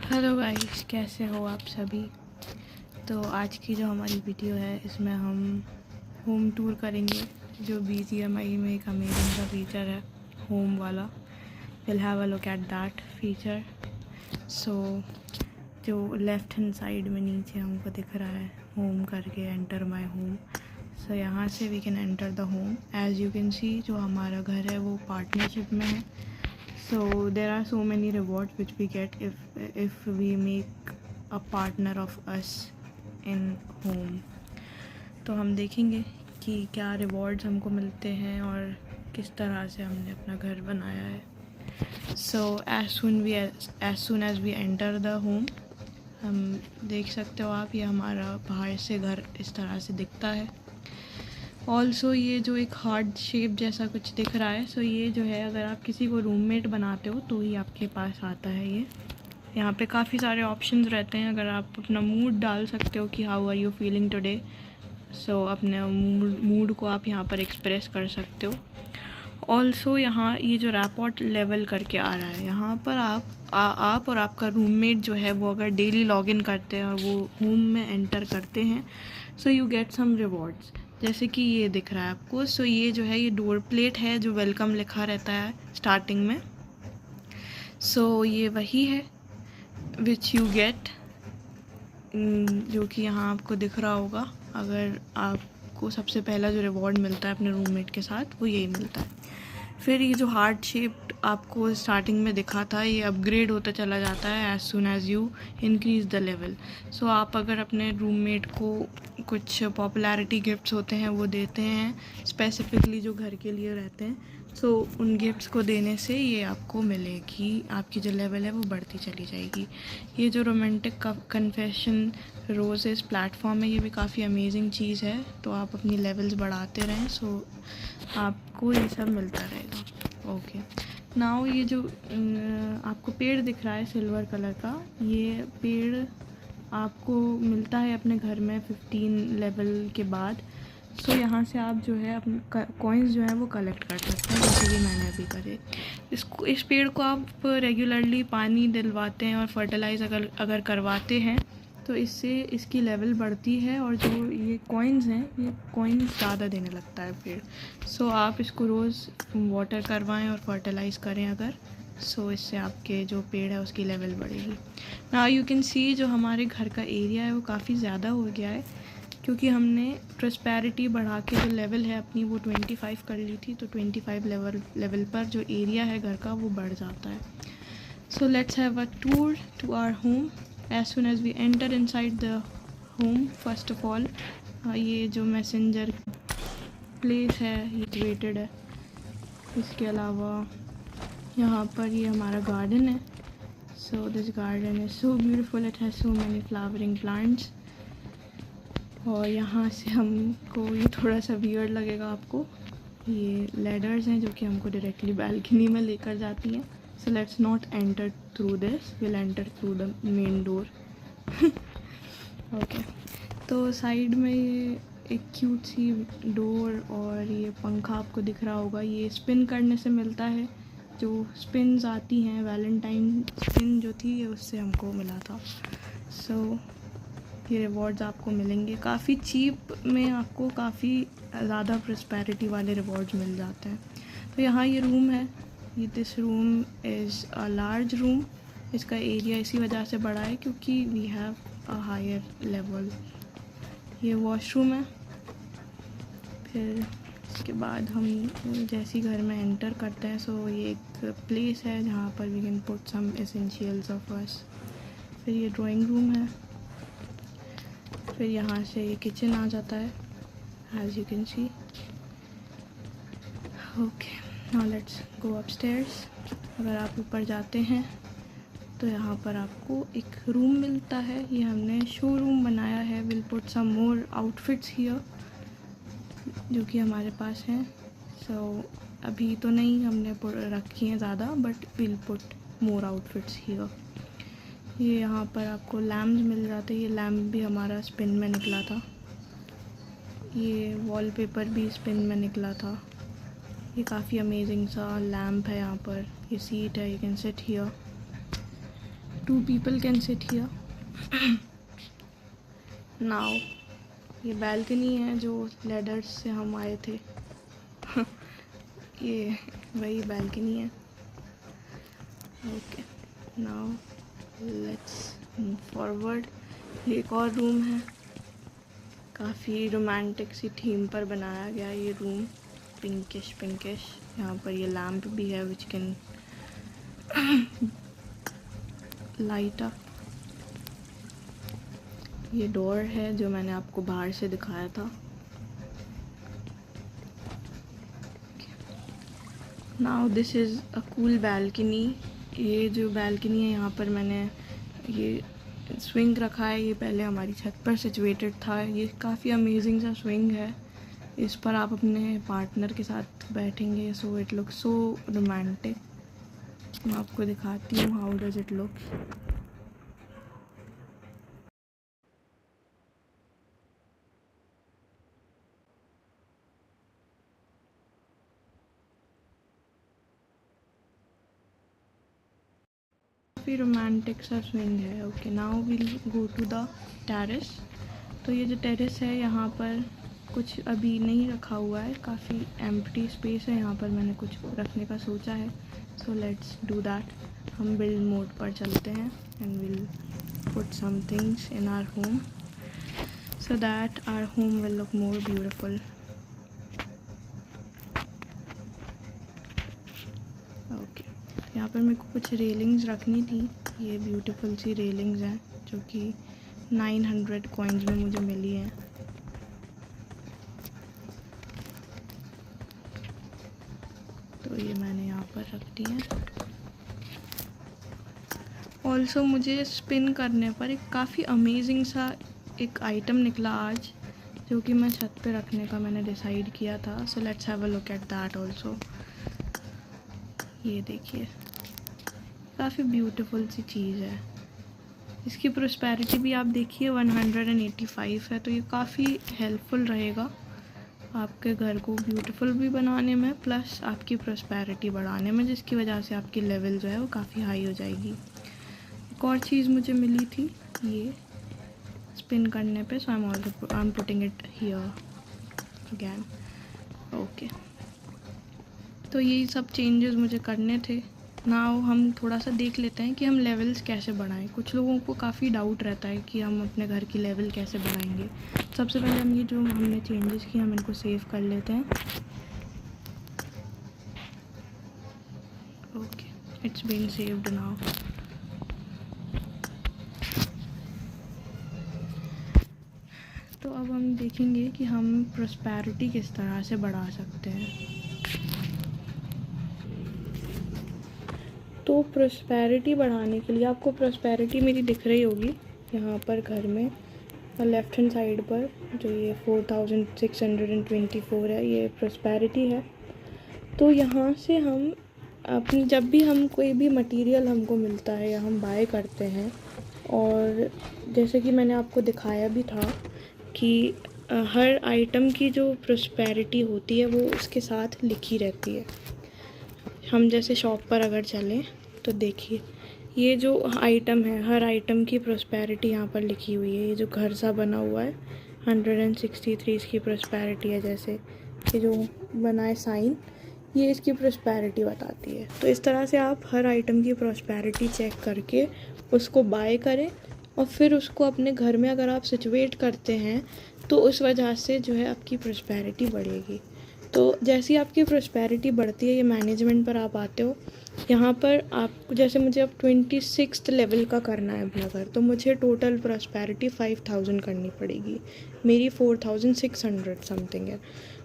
Hello guys, कैसे हो आप सभी। तो आज की जो हमारी वीडियो है इसमें हम होम टूर करेंगे। जो BGMI में एक अमेजिंग सा फीचर है होम वाला। Will have a look at that feature. So जो लेफ्ट हैंड साइड में नीचे हमको दिख रहा है होम करके, एंटर माय होम। सो यहाँ से we can enter the home. As you can see जो हमारा घर है वो पार्टनरशिप में है। So there are so many rewards which we get if we make a partner of us in home. तो हम देखेंगे कि क्या रिवॉर्ड्स हमको मिलते हैं और किस तरह से हमने अपना घर बनाया है। So as soon as we enter the home, हम देख सकते हो आप, ये हमारा बाहर से घर इस तरह से दिखता है। ऑल्सो ये जो एक हार्ट शेप जैसा कुछ दिख रहा है, सो ये जो है अगर आप किसी को रूममेट बनाते हो तो ही आपके पास आता है ये। यहाँ पे काफ़ी सारे ऑप्शंस रहते हैं। अगर आप अपना मूड डाल सकते हो कि how are you feeling today, so अपने मूड को आप यहाँ पर एक्सप्रेस कर सकते हो। ऑल्सो यहाँ ये जो रैपॉर्ट लेवल करके आ रहा है, यहाँ पर आप और आपका रूममेट जो है वो अगर डेली लॉगिन करते हैं और वो होम में एंटर करते हैं, so you get some rewards. जैसे कि ये दिख रहा है आपको। सो ये जो है ये डोर प्लेट है जो वेलकम लिखा रहता है स्टार्टिंग में। सो ये वही है विच यू गेट, जो कि यहाँ आपको दिख रहा होगा। अगर आपको सबसे पहला जो रिवॉर्ड मिलता है अपने रूममेट के साथ वो यही मिलता है। फिर ये जो हार्ट शेप्ड आपको स्टार्टिंग में दिखा था ये अपग्रेड होता चला जाता है as soon as you increase the level. So आप अगर अपने रूममेट को कुछ पॉपुलैरिटी गिफ्ट्स होते हैं वो देते हैं स्पेसिफिकली जो घर के लिए रहते हैं, सो उन गिफ्ट्स को देने से ये आपको मिलेगी, आपकी जो लेवल है वो बढ़ती चली जाएगी। ये जो रोमांटिक कन्फेशन रोजेस प्लेटफॉर्म है ये भी काफ़ी अमेजिंग चीज़ है। तो आप अपनी लेवल्स बढ़ाते रहें, सो आपको ये सब मिलता रहेगा। ओके, नाउ ये जो आपको पेड़ दिख रहा है सिल्वर कलर का, ये पेड़ आपको मिलता है अपने घर में 15 लेवल के बाद। सो यहाँ से आप जो है अपने कॉइन्स जो है वो कलेक्ट कर सकते हैं, जैसे कि मैंने अभी करे। इस पेड़ को आप रेगुलरली पानी दिलवाते हैं और फर्टिलाइज अगर करवाते हैं तो इससे इसकी लेवल बढ़ती है और जो ये कॉइन्स हैं ये कॉइन्स ज़्यादा देने लगता है पेड़। सो आप इसको रोज़ वाटर करवाएं और फर्टिलाइज़ करें अगर, सो इससे आपके जो पेड़ है उसकी लेवल बढ़ेगी। नाउ यू कैन सी जो हमारे घर का एरिया है वो काफ़ी ज़्यादा हो गया है क्योंकि हमने प्रॉस्पेरिटी बढ़ा के जो लेवल है अपनी वो 25 कर ली थी। तो 25 लेवल पर जो एरिया है घर का वो बढ़ जाता है। So let's have a tour to our home. As soon as we enter inside the home, first of all, ये जो मैसेंजर प्लेस है ये क्रिएटेड है। इसके अलावा यहाँ पर ये हमारा गार्डन है। So this garden is so beautiful, it has so many flowering plants. और यहाँ से हमको ये थोड़ा सा वियर्ड लगेगा आपको, ये लैडर्स हैं जो कि हमको डायरेक्टली बालकनी में लेकर जाती हैं। So let's not enter through this, we'll enter through the main door. Okay, तो साइड में ये एक क्यूट सी डोर और ये पंखा आपको दिख रहा होगा, ये स्पिन करने से मिलता है। जो स्पिन्स आती हैं वैलेंटाइन स्पिन जो थी ये उससे हमको मिला था। सो ये रिवॉर्ड्स आपको मिलेंगे काफ़ी चीप में, आपको काफ़ी ज़्यादा प्रॉस्पेरिटी वाले रिवॉर्ड्स मिल जाते हैं। तो यहाँ ये रूम है, this room is a large room. इसका एरिया इसी वजह से बड़ा है क्योंकि we have a higher level. ये वॉशरूम है। फिर इसके बाद हम जैसे घर में एंटर करते हैं, सो ये एक प्लेस है जहाँ पर we can put some essentials of us. फिर ये ड्राइंग रूम है। फिर यहाँ से ये किचन आ जाता है as you can see. Okay, now let's go upstairs. अगर आप ऊपर जाते हैं तो यहाँ पर आपको एक रूम मिलता है, ये हमने शो रूम बनाया है। Will put some more outfits here जो कि हमारे पास हैं। सो अभी तो नहीं हमने रखी हैं ज़्यादा, but will put more outfits here. ये यहाँ पर आपको लैम्प मिल जाते हैं, ये लैम्प भी हमारा स्पिन में निकला था। ये वॉलपेपर भी स्पिन में निकला था। ये काफ़ी अमेजिंग सा लैम्प है। यहाँ पर ये सीट है, you can sit here. 2 people can sit here. Now ये बालकनी है जो लैडर्स से हम आए थे. ये वही बालकनी है. Okay, now let's move forward. एक और रूम है, काफ़ी रोमांटिक सी थीम पर बनाया गया ये रूम. पिंकिश. यहाँ पर ये लैम्प भी है विच कैन लाइट अप. ये डोर है जो मैंने आपको बाहर से दिखाया था. Now this is a cool balcony. ये जो बालकनी है यहाँ पर मैंने ये स्विंग रखा है. ये पहले हमारी छत पर सिचुएटेड था. ये काफ़ी अमेजिंग सा स्विंग है. इस पर आप अपने पार्टनर के साथ बैठेंगे. So it look so romantic. मैं आपको दिखाती हूँ हाउ डज इट लुक. काफ़ी रोमांटिक सा स्विंग है. Okay, now will go to the terrace. तो ये जो टेरेस है यहाँ पर कुछ अभी नहीं रखा हुआ है. काफ़ी एम्प्टी स्पेस है यहाँ पर. मैंने कुछ रखने का सोचा है. So let's do that. हम बिल्ड मोड पर चलते हैं and will put some things in our home so that our home will look more beautiful. Okay, यहाँ पर मेरे को कुछ रेलिंग्स रखनी थी. ये ब्यूटीफुल सी रेलिंग्स हैं जो कि 900 कॉइन्स में मुझे मिली हैं. तो ये मैंने यहाँ पर रख दी है. ऑल्सो मुझे स्पिन करने पर एक काफ़ी अमेजिंग सा एक आइटम निकला आज जो कि मैं छत पे रखने का मैंने डिसाइड किया था. सो let's have a look at that also. ये देखिए, काफ़ी ब्यूटीफुल सी चीज़ है. इसकी प्रोस्पेरिटी भी आप देखिए 185 है. तो ये काफ़ी हेल्पफुल रहेगा आपके घर को ब्यूटीफुल भी बनाने में प्लस आपकी प्रोस्पेरिटी बढ़ाने में, जिसकी वजह से आपकी लेवल जो है वो काफ़ी हाई हो जाएगी. एक और चीज़ मुझे मिली थी ये स्पिन करने पे. So I am putting it here again. Okay, तो यही सब चेंजेस मुझे करने थे. नाउ हम थोड़ा सा देख लेते हैं कि हम लेवल्स कैसे बढ़ाएं. कुछ लोगों को काफ़ी डाउट रहता है कि हम अपने घर की लेवल कैसे बढ़ाएंगे. सबसे पहले हम ये जो हमने चेंजेस किए हम इनको सेव कर लेते हैं. Okay, it's been saved now. तो अब हम देखेंगे कि हम प्रोस्पेरिटी किस तरह से बढ़ा सकते हैं. तो प्रोस्पेरिटी बढ़ाने के लिए आपको प्रोस्पेरिटी मेरी दिख रही होगी यहाँ पर घर में लेफ़्ट हैंड साइड पर. जो ये 4624 है ये प्रोस्पेरिटी है. तो यहाँ से हम अपनी जब भी हम कोई भी मटेरियल हमको मिलता है या हम बाय करते हैं, और जैसे कि मैंने आपको दिखाया भी था कि हर आइटम की जो प्रोस्पेरिटी होती है वो उसके साथ लिखी रहती है. हम जैसे शॉप पर अगर चलें तो देखिए ये जो आइटम है हर आइटम की प्रोस्पेरिटी यहाँ पर लिखी हुई है. ये जो घर सा बना हुआ है 163 इसकी प्रोस्पेरिटी है. जैसे ये जो बना है साइन ये इसकी प्रोस्पेरिटी बताती है. तो इस तरह से आप हर आइटम की प्रोस्पेरिटी चेक करके उसको बाय करें और फिर उसको अपने घर में अगर आप सिचुएट करते हैं तो उस वजह से जो है आपकी प्रोस्पेरिटी बढ़ेगी. तो जैसी आपकी प्रोस्पेरिटी बढ़ती है ये मैनेजमेंट पर आप आते हो. यहाँ पर आपको जैसे मुझे अब 26th लेवल का करना है अपना घर, तो मुझे टोटल प्रोस्पेरिटी 5000 करनी पड़ेगी. मेरी 4600 समथिंग है.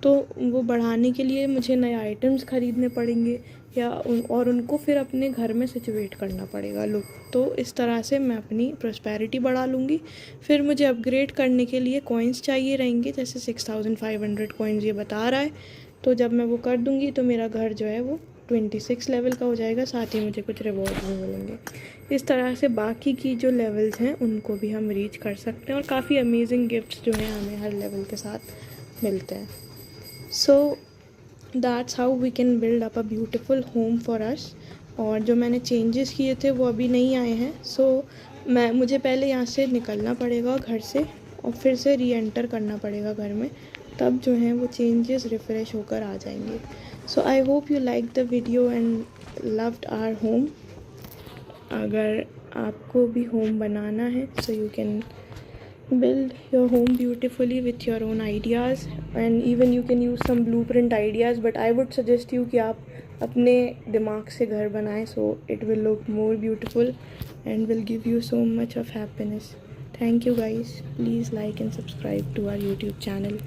तो वो बढ़ाने के लिए मुझे नए आइटम्स ख़रीदने पड़ेंगे या और उनको फिर अपने घर में सिचुएट करना पड़ेगा लुक. तो इस तरह से मैं अपनी प्रोस्पेरिटी बढ़ा लूँगी. फिर मुझे अपग्रेड करने के लिए कॉइन्स चाहिए रहेंगे. जैसे 6500 कॉइन्स ये बता रहा है. तो जब मैं वो कर दूँगी तो मेरा घर जो है वो 26 लेवल का हो जाएगा. साथ ही मुझे कुछ रिवॉर्ड भी मिलेंगे. इस तरह से बाकी की जो लेवल्स हैं उनको भी हम रीच कर सकते हैं और काफ़ी अमेजिंग गिफ्ट्स जो हैं हमें हर लेवल के साथ मिलते हैं. सो that's how we can build up a beautiful home for us और जो मैंने चेंजेस किए थे वो अभी नहीं आए हैं। सो मुझे पहले यहाँ से निकलना पड़ेगा घर से और फिर से री एंटर करना पड़ेगा घर में, तब जो है वो चेंजेस रिफ़्रेश होकर आ जाएंगे। So I hope you like the video and loved our home. अगर आपको भी होम बनाना है so you can build your home beautifully with your own ideas, and even you can use some blueprint ideas, but I would suggest you कि आप अपने दिमाग से घर बनाएं, so it will look more beautiful and will give you so much of happiness. Thank you guys. Please like and subscribe to our YouTube channel.